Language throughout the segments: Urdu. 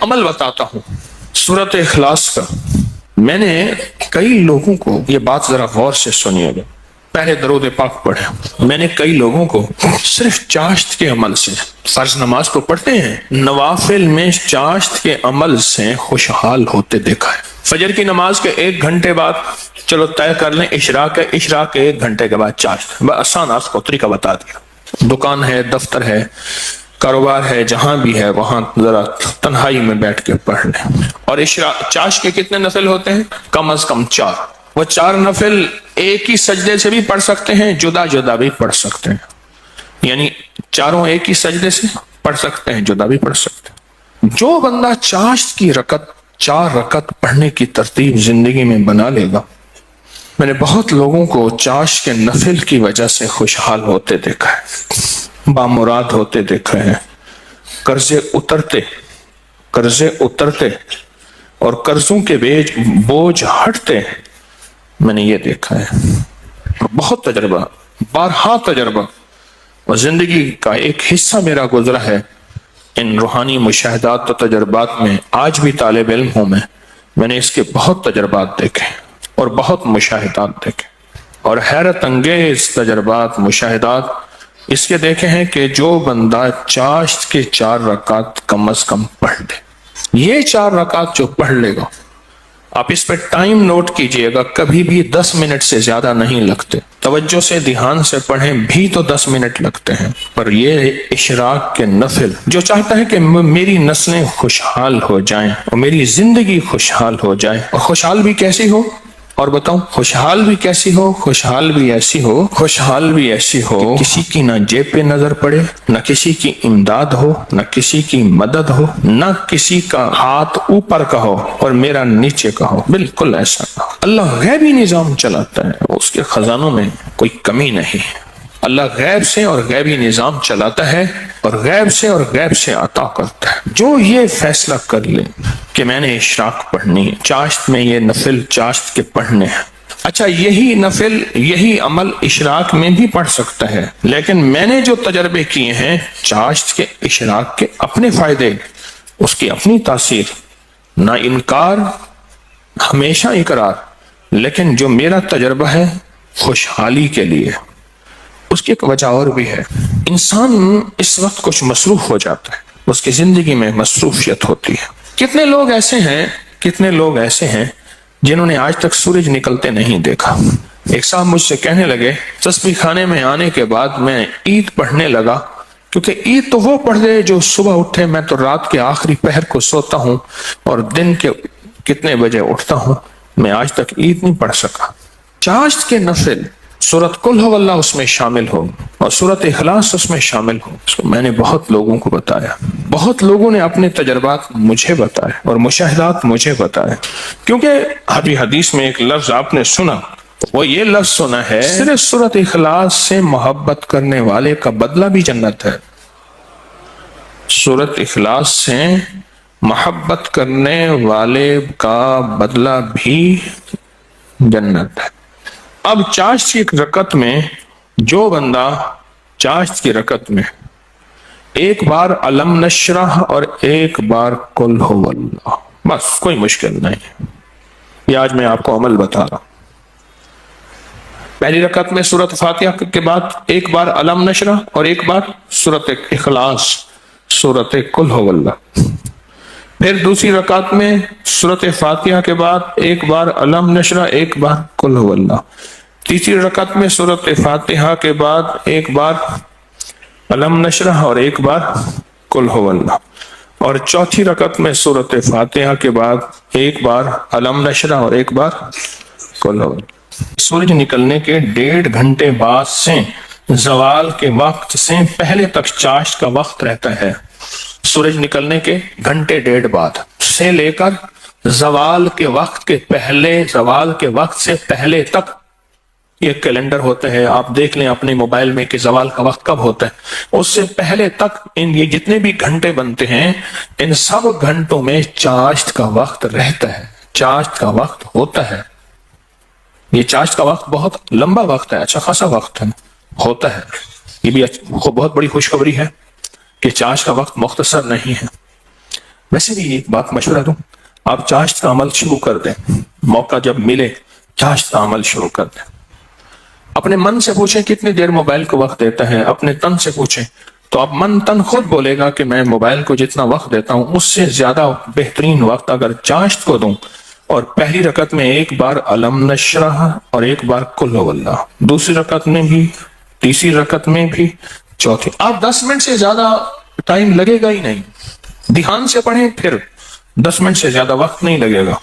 عمل بتاتا ہوں سورۃ اخلاص کا. میں نے کئی لوگوں کو، یہ بات ذرا غور سے سنیے گا، پہلے درود پاک پڑھے. میں نے کئی لوگوں کو صرف چاشت کے عمل سے، فرض نماز تو پڑھتے ہیں، نوافل میں چاشت کے عمل سے خوشحال ہوتے دیکھا ہے. فجر کی نماز کے 1 گھنٹے بعد چلو طے کر لیں اشراق ہے، اشراق کے 1 گھنٹے کے بعد چاشت. آسان آپ کو طریقہ بتا دیا. دکان ہے، دفتر ہے، کاروبار ہے، جہاں بھی ہے وہاں ذرا تنہائی میں بیٹھ کے پڑھ لیں. اور چاشت کے کتنے نفل ہوتے ہیں؟ کم از کم 4. وہ 4 نفل ایک ہی سجدے سے بھی پڑھ سکتے ہیں، جدا جدا بھی پڑھ سکتے ہیں. یعنی چاروں ایک ہی سجدے سے پڑھ سکتے ہیں، جدا بھی پڑھ سکتے ہیں. جو بندہ چاشت کی 4 رکعت پڑھنے کی ترتیب زندگی میں بنا لے گا، میں نے بہت لوگوں کو چاشت کے نفل کی وجہ سے خوشحال ہوتے دیکھا ہے، بامراد ہوتے دیکھا ہے، قرضے اترتے اور قرضوں کے بوجھ ہٹتے میں نے یہ دیکھا ہے. بہت تجربہ، بارہا تجربہ، اور زندگی کا ایک حصہ میرا گزرا ہے ان روحانی مشاہدات و تجربات میں. آج بھی طالب علم ہوں میں نے اس کے بہت تجربات دیکھے اور بہت مشاہدات دیکھے، اور حیرت انگیز تجربات، مشاہدات اس کے دیکھے ہیں کہ جو بندہ چاشت کے 4 رکعت کم از کم پڑھ لے، یہ 4 رکعت جو پڑھ لے گا، آپ اس پہ ٹائم نوٹ کیجئے گا، کبھی بھی 10 منٹ سے زیادہ نہیں لگتے. توجہ سے دھیان سے پڑھیں بھی تو 10 منٹ لگتے ہیں. پر یہ اشراق کے نفل جو چاہتا ہے کہ میری نسلیں خوشحال ہو جائیں اور میری زندگی خوشحال ہو جائے، اور خوشحال بھی کیسی ہو، اور بتاؤں خوشحال بھی کیسی ہو، خوشحال بھی ایسی ہو کہ کسی کی نہ جیب پہ نظر پڑے، نہ کسی کی امداد ہو، نہ کسی کی مدد ہو، نہ کسی کا ہاتھ اوپر کا ہو اور میرا نیچے کا ہو. بالکل ایسا نہ ہو. اللہ غیبی نظام چلاتا ہے، اس کے خزانوں میں کوئی کمی نہیں. اللہ غیب سے اور غیبی نظام چلاتا ہے اور غیب سے عطا کرتا ہے. جو یہ فیصلہ کر لے کہ میں نے اشراق پڑھنی ہے، چاشت میں یہ نفل چاشت کے پڑھنے ہیں. اچھا، یہی نفل، یہی عمل اشراق میں بھی پڑھ سکتا ہے، لیکن میں نے جو تجربے کیے ہیں چاشت کے، اشراق کے اپنے فائدے، اس کی اپنی تاثیر، نہ انکار ہمیشہ اقرار، لیکن جو میرا تجربہ ہے خوشحالی کے لیے. اس کی ایک وجہ اور بھی ہے. انسان اس وقت کچھ مصروف ہو جاتا ہے، اس کی زندگی میں مصروفیت ہوتی ہے. کتنے لوگ ایسے ہیں جنہوں نے آج تک سورج نکلتے نہیں دیکھا. ایک صاحب مجھ سے کہنے لگے تسبیح خانے میں آنے کے بعد میں عید پڑھنے لگا، کیونکہ عید تو وہ پڑھ دے جو صبح اٹھے، میں تو رات کے آخری پہر کو سوتا ہوں اور دن کے کتنے بجے اٹھتا ہوں، میں آج تک عید نہیں پڑھ سکا. چاشت کے نفل سورۃ قل ہو اللہ اس میں شامل ہو اور سورۃ اخلاص اس میں شامل ہو. اس کو میں نے بہت لوگوں کو بتایا، بہت لوگوں نے اپنے تجربات مجھے بتائے اور مشاہدات مجھے بتائے. کیونکہ ابھی حدیث میں ایک لفظ آپ نے سنا، وہ یہ لفظ سنا ہے صرف سورۃ اخلاص سے محبت کرنے والے کا بدلہ بھی جنت ہے. سورۃ اخلاص سے محبت کرنے والے کا بدلہ بھی جنت ہے. اب چاشت کی رکعت میں جو بندہ چاشت کی رکعت میں ایک بار علم نشرح اور ایک بار قل ہو اللہ، بس کوئی مشکل نہیں. یہ آج میں آپ کو عمل بتا رہا ہوں. پہلی رکعت میں سورۃ فاتحہ کے بعد ایک بار علم نشرح اور ایک بار سورۃ اخلاص، سورۃ قل ہو اللہ. پھر دوسری رکعت میں سورۃ فاتحہ کے بعد ایک بار علم نشرح، ایک بار قل ہو اللہ. تیسری رکعت میں سورۃ فاتحہ کے بعد ایک بار علم نشرح اور ایک بار قل ہو اللہ. اور چوتھی رکعت میں سورۃ فاتحہ کے بعد ایک بار علم نشرح اور ایک بار قل ہو اللہ. سورج نکلنے کے 1.5 گھنٹے بعد سے زوال کے وقت سے پہلے تک چاشت کا وقت رہتا ہے. سورج نکلنے کے 1.5 گھنٹے بعد سے لے کر زوال کے وقت سے پہلے تک یہ کیلنڈر ہوتا ہے، آپ دیکھ لیں اپنے موبائل میں کہ زوال کا وقت کب ہوتا ہے. اس سے پہلے تک یہ جتنے بھی گھنٹے بنتے ہیں ان سب گھنٹوں میں چاشت کا وقت رہتا ہے، چاشت کا وقت ہوتا ہے. یہ چاشت کا وقت بہت لمبا وقت ہے، اچھا خاصا وقت ہوتا ہے. یہ بھی بہت بڑی خوشخبری ہے کہ چاشت کا وقت مختصر نہیں ہے. ویسے بھی ایک بات مشورہ دوں، آپ چاشت کا عمل شروع کر دیں، موقع جب ملے چاشت کا عمل شروع کر دیں۔ اپنے من سے پوچھیں کتنی دیر موبائل کو وقت دیتا ہے، اپنے تن سے پوچھیں تو اب من تن خود بولے گا کہ میں موبائل کو جتنا وقت دیتا ہوں اس سے زیادہ بہترین وقت اگر چاشت کو دوں، اور پہلی رکعت میں ایک بار علم نشرح اور ایک بار قل هو اللہ، دوسری رکعت میں بھی، تیسری رکعت میں بھی، چوتھی، آپ 10 منٹ سے زیادہ ٹائم لگے گا ہی نہیں، دھیان سے پڑھیں، پھر 10 منٹ سے زیادہ وقت نہیں لگے گا۔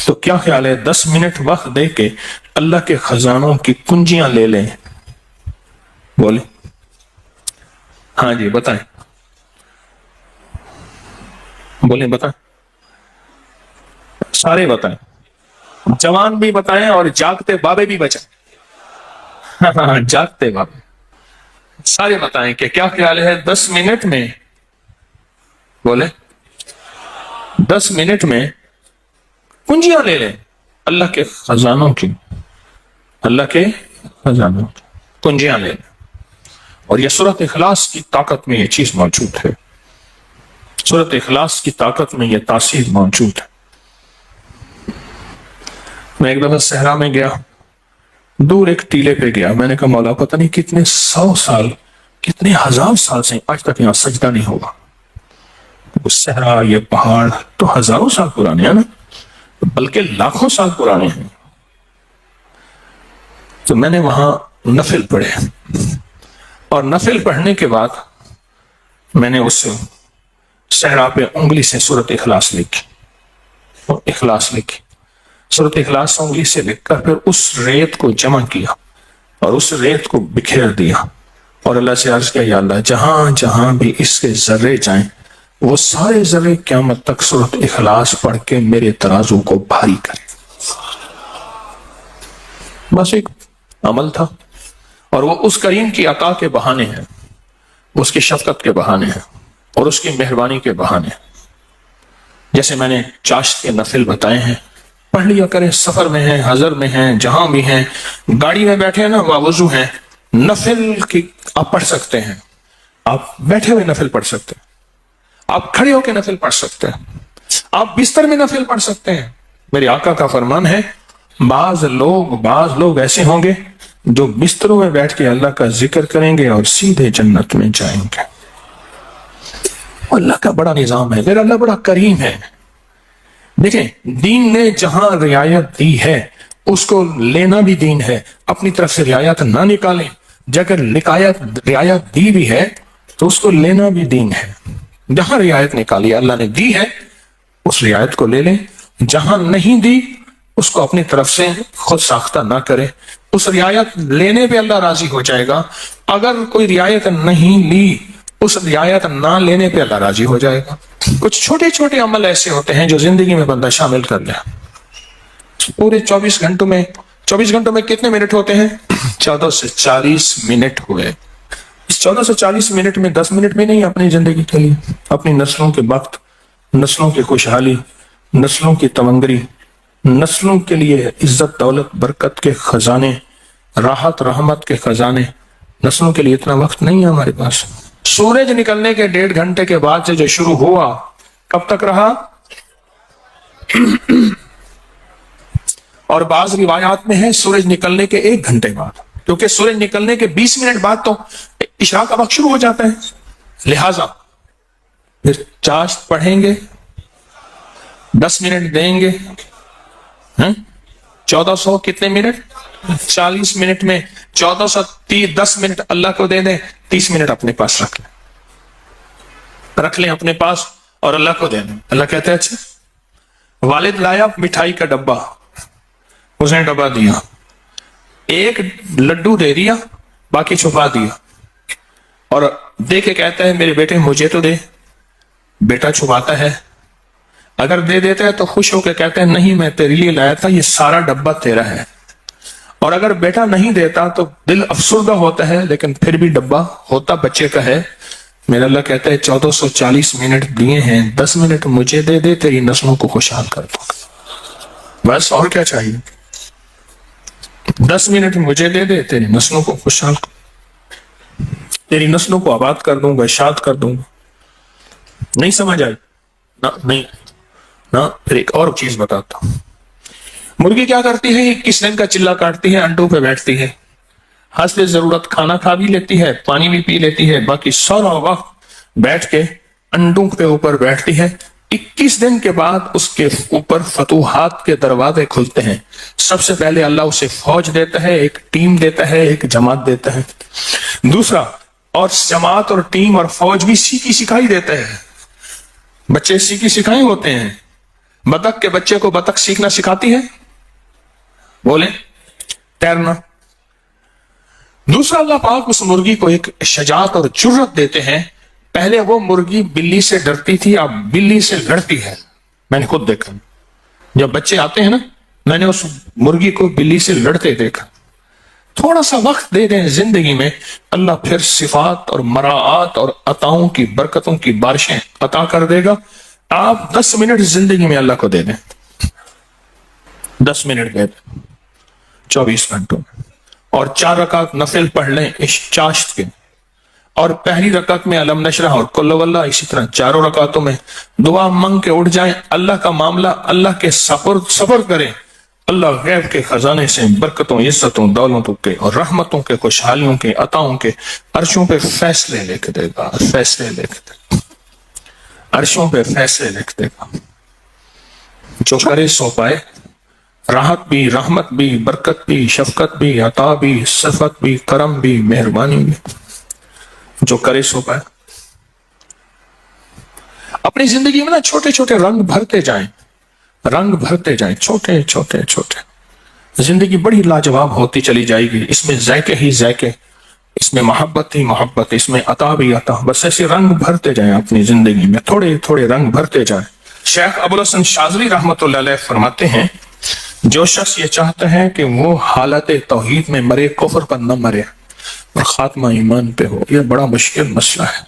تو کیا خیال ہے 10 منٹ وقت دے کے اللہ کے خزانوں کی کنجیاں لے لیں؟ بولیں، ہاں جی بتائیں، بولیں بتائیں، سارے بتائیں، جوان بھی بتائیں اور جاگتے بابے بھی بچائیں، ہاں جاگتے بابے سارے بتائیں کہ کیا خیال ہے 10 منٹ میں، بولیں 10 منٹ میں کنجیاں لے لیں اللہ کے خزانوں کی، اللہ کے خزانوں کی کنجیاں لے لیں۔ اور یہ سورۃ اخلاص کی طاقت میں یہ چیز موجود ہے، سورۃ اخلاص کی طاقت میں یہ تاثیر موجود ہے۔ میں ایک دفعہ صحرا میں گیا، دور ایک ٹیلے پہ گیا، میں نے کہا مولا پتہ نہیں کتنے 100 سال کتنے 1000 سال سے آج تک یہاں سجدہ نہیں ہوگا۔ وہ صحرا، یہ پہاڑ تو ہزاروں سال پرانے ہیں نا، بلکہ لاکھوں سال پرانے ہیں۔ تو میں نے وہاں نفل پڑھے، اور نفل پڑھنے کے بعد میں نے اس صحرا پہ انگلی سے سورۃ اخلاص لکھی، اخلاص لکھی، سورۃ اخلاص انگلی سے لکھ کر پھر اس ریت کو جمع کیا اور اس ریت کو بکھیر دیا، اور اللہ سے عرض کیا یا اللہ جہاں جہاں بھی اس کے ذرے جائیں وہ سارے ذرے قیامت تک سورۃ اخلاص پڑھ کے میرے ترازو کو بھاری کریں۔ بس ایک عمل تھا، اور وہ اس کریم کی عطا کے بہانے ہیں، اس کی شفقت کے بہانے ہیں، اور اس کی مہربانی کے بہانے ہیں۔ جیسے میں نے چاشت کے نفل بتائے ہیں، پڑھ لیا کریں، سفر میں ہیں، حضر میں ہیں، جہاں بھی ہیں، گاڑی میں بیٹھے ہیں نا، وضو ہیں، نفل کی آپ پڑھ سکتے ہیں، آپ بیٹھے ہوئے نفل پڑھ سکتے ہیں، آپ کھڑے ہو کے نفل پڑھ سکتے ہیں، آپ بستر میں نفل پڑھ سکتے ہیں۔ میرے آقا کا فرمان ہے بعض لوگ ایسے ہوں گے جو بستروں میں بیٹھ کے اللہ کا ذکر کریں گے اور سیدھے جنت میں جائیں گے۔ اللہ کا بڑا نظام ہے، میرا اللہ بڑا کریم ہے۔ دیکھیں دین نے جہاں رعایت دی ہے اس کو لینا بھی دین ہے، اپنی طرف سے رعایت نہ نکالیں، اگر رعایت دی بھی ہے تو اس کو لینا بھی دین ہے۔ جہاں رعایت نکالی اللہ نے دی ہے اس رعایت کو لے لیں، جہاں نہیں دی اس کو اپنی طرف سے خود ساختہ نہ کرے، اس رعایت لینے پہ اللہ راضی ہو جائے گا، اگر کوئی رعایت نہیں لی اس رعایت نہ لینے پہ اللہ راضی ہو جائے گا۔ کچھ چھوٹے چھوٹے عمل ایسے ہوتے ہیں جو زندگی میں بندہ شامل کر لے۔ پورے 24 گھنٹوں میں کتنے منٹ ہوتے ہیں؟ 14 سے 40 منٹ ہوئے۔ اس 14 سے 40 منٹ میں 10 منٹ میں نہیں، اپنی زندگی کے لیے، اپنی نسلوں کے وقت، نسلوں کی خوشحالی، نسلوں کی تمنگری، نسلوں کے لیے عزت دولت برکت کے خزانے، راحت رحمت کے خزانے، نسلوں کے لیے اتنا وقت نہیں ہے ہمارے پاس۔ سورج نکلنے کے 1.5 گھنٹے کے بعد سے جو شروع ہوا کب تک رہا؟ اور بعض روایات میں ہے سورج نکلنے کے 1 گھنٹے بعد، کیونکہ سورج نکلنے کے 20 منٹ بعد تو عشاء کا وقت شروع ہو جاتا ہے، لہذا پھر چاشت پڑھیں گے، 10 منٹ دیں گے، 1400 کتنے منٹ؟ 40 منٹ میں 10 منٹ اللہ کو دے دیں، 30 منٹ اپنے پاس رکھ لیں اپنے پاس اور اللہ کو دے دیں۔ اللہ کہتے ہیں اچھا والد لایا مٹھائی کا ڈبہ، اس نے ڈبہ دیا، ایک لڈو دے دیا، باقی چھپا دیا، اور دے کے کہتا ہے میرے بیٹے مجھے تو دے۔ بیٹا چھپاتا ہے، اگر دے دیتا ہے تو خوش ہو کے کہتے ہیں نہیں میں تیرے لیے لایا تھا، یہ سارا ڈبہ تیرا ہے۔ اور اگر بیٹا نہیں دیتا تو دل افسردہ ہوتا ہے، لیکن پھر بھی ڈبہ ہوتا بچے کا ہے۔ میرا اللہ کہتا ہے 1440 منٹ دیے ہیں، 10 منٹ مجھے دے دے، تیری نسلوں کو خوشحال کر دوں، بس اور کیا چاہیے؟ 10 منٹ مجھے دے دے، تیری نسلوں کو خوشحال تیری نسلوں کو آباد کر دوں گا، اشاد کر دوں گا۔ نہیں سمجھ آئی؟ نہیں نا، پھر ایک اور چیز بتاتا ہوں. مرغی کیا کرتی ہے؟ 21 دن کا چلا کاٹتی ہے، انڈوں پہ بیٹھتی ہے، حسب ضرورت کھانا کھا بھی لیتی ہے، پانی بھی پی لیتی ہے، باقی سارا وقت بیٹھ کے انڈوں کے اوپر بیٹھتی ہے. 21 دن کے بعد اس کے اوپر فتوحات کے دروازے کھلتے ہیں. سب سے پہلے اللہ اسے فوج دیتا ہے، ایک ٹیم دیتا ہے، ایک جماعت دیتا ہے. دوسرا، اور جماعت اور ٹیم اور فوج بھی سیکھی سکھائی دیتا ہے. بچے سیکھی سکھائی ہوتے ہیں. بطخ کے بچے کو بطخ سیکھنا سکھاتی ہے، بولیں تیرنا. دوسرا، اللہ پاک اس مرغی کو ایک شجاعت اور جرت دیتے ہیں. پہلے وہ مرغی بلی سے ڈرتی تھی، اب بلی سے لڑتی ہے. میں نے خود دیکھا، جب بچے آتے ہیں نا، میں نے اس مرغی کو بلی سے لڑتے دیکھا. تھوڑا سا وقت دے دیں زندگی میں، اللہ پھر صفات اور مراعات اور عطاؤں کی برکتوں کی بارشیں عطا کر دے گا. آپ 10 منٹ زندگی میں اللہ کو دے دیں، 10 منٹ دے دیں 24 گھنٹوں میں، اور 4 رکعت نفل پڑھ لیں اس چاشت کے، اور پہلی رکعت میں علم نشرح اور قل واللہ، اسی طرح 4 رکعتوں میں دعا مانگ کے اٹھ جائیں. اللہ کا معاملہ اللہ کے سفر کریں. اللہ غیب کے خزانے سے برکتوں، عزتوں، دولتوں کے اور رحمتوں کے، خوشحالیوں کے، عطاؤں کے عرشوں پہ فیصلے لے کے دے گا، فیصلے لے کے دے گا، عرشوں پہ فیصلے لے کے دے گا. جو کرے سو پائے، راحت بھی، رحمت بھی، برکت بھی، شفقت بھی، عطا بھی، صفت بھی، کرم بھی، مہربانی بھی. جو کرے سو پائے. اپنی زندگی میں نا چھوٹے چھوٹے رنگ بھرتے جائیں، رنگ بھرتے جائیں، چھوٹے چھوٹے چھوٹے. زندگی بڑی لاجواب ہوتی چلی جائے گی. اس میں ذائقے ہی ذائقے، اس میں محبت ہی محبت، اس میں عطا بھی عطا. بس ایسے رنگ بھرتے جائیں اپنی زندگی میں، تھوڑے تھوڑے رنگ بھرتے جائیں. شیخ ابو الحسن شاذلی رحمۃ اللہ علیہ فرماتے ہیں، جو شخص یہ چاہتا ہے کہ وہ حالت توحید میں مرے، کفر پر نہ مرے اور خاتمہ ایمان پہ ہو، یہ بڑا مشکل مسئلہ ہے.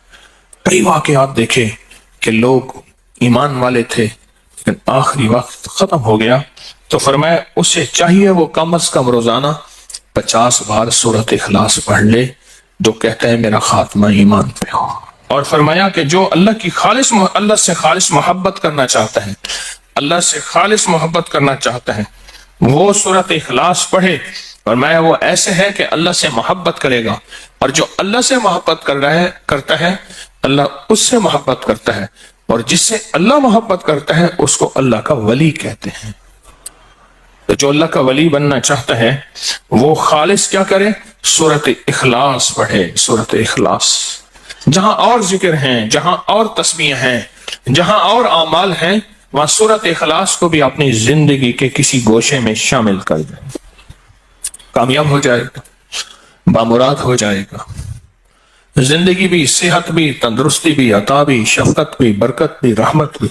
کئی واقعات دیکھے کہ لوگ ایمان والے تھے لیکن آخری وقت ختم ہو گیا، تو فرمایا اسے چاہیے وہ کم از کم روزانہ 50 بار سورۃ اخلاص پڑھ لے، جو کہتا ہے میرا خاتمہ ایمان پہ ہو. اور فرمایا کہ جو اللہ سے خالص محبت کرنا چاہتا ہے، اللہ سے خالص محبت کرنا چاہتا ہے، وہ سورۃ اخلاص پڑھے. فرمایا وہ ایسے ہے کہ اللہ سے محبت کرے گا، اور جو اللہ سے محبت کرتا ہے اللہ اس سے محبت کرتا ہے، اور جس سے اللہ محبت کرتا ہے اس کو اللہ کا ولی کہتے ہیں. تو جو اللہ کا ولی بننا چاہتا ہے وہ خالص کیا کرے؟ سورۃ اخلاص پڑھے. سورۃ اخلاص، جہاں اور ذکر ہیں، جہاں اور تسبیح ہیں، جہاں اور اعمال ہیں، وہاں سورۃ اخلاص کو بھی اپنی زندگی کے کسی گوشے میں شامل کر دیں. کامیاب ہو جائے گا، بامراد ہو جائے گا. زندگی بھی، صحت بھی، تندرستی بھی، عطا بھی، شفقت بھی، برکت بھی، رحمت بھی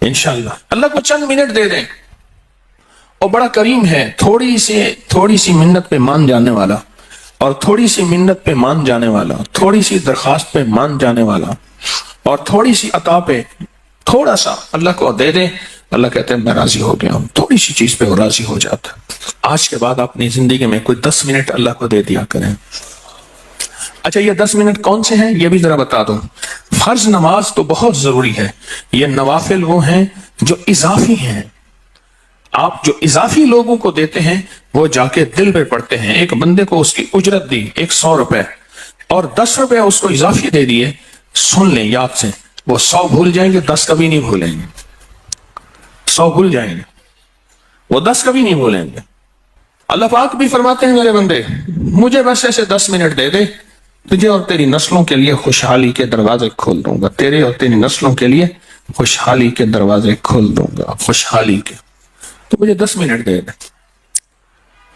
انشاءاللہ. اللہ کو چند منٹ دے دیں، اور بڑا کریم ہے. تھوڑی سی منت پہ مان جانے والا، اور تھوڑی سی منت پہ مان جانے والا، تھوڑی سی درخواست پہ مان جانے والا، اور تھوڑی سی عطا پہ تھوڑا سا اللہ کو دے دیں. اللہ کہتے ہیں میں راضی ہو گیا ہوں. تھوڑی سی چیز پہ وہ راضی ہو جاتا. آج کے بعد اپنی زندگی میں کوئی 10 منٹ اللہ کو دے دیا کریں. اچھا، یہ 10 منٹ کون سے ہیں یہ بھی ذرا بتا دوں. فرض نماز تو بہت ضروری ہے، یہ نوافل وہ ہیں جو اضافی ہیں. آپ جو اضافی لوگوں کو دیتے ہیں وہ جا کے دل پہ پڑتے ہیں. ایک بندے کو اس کی اجرت دی 100 روپے، اور 10 روپے اس کو اضافی دے دیے. سن لیں یاد سے، وہ 100 بھول جائیں گے، 10 کبھی نہیں بھولیں گے. 100 بھول جائیں گے، وہ 10 کبھی نہیں بھولیں گے. اللہ پاک بھی فرماتے ہیں میرے بندے مجھے بس ایسے 10 منٹ دے دے، تجھے اور تیری نسلوں کے لیے خوشحالی کے دروازے کھول دوں گا. تیرے اور تیری نسلوں کے لیے خوشحالی کے دروازے کھول دوں گا، خوشحالی کے. تو مجھے 10 منٹ دے دے.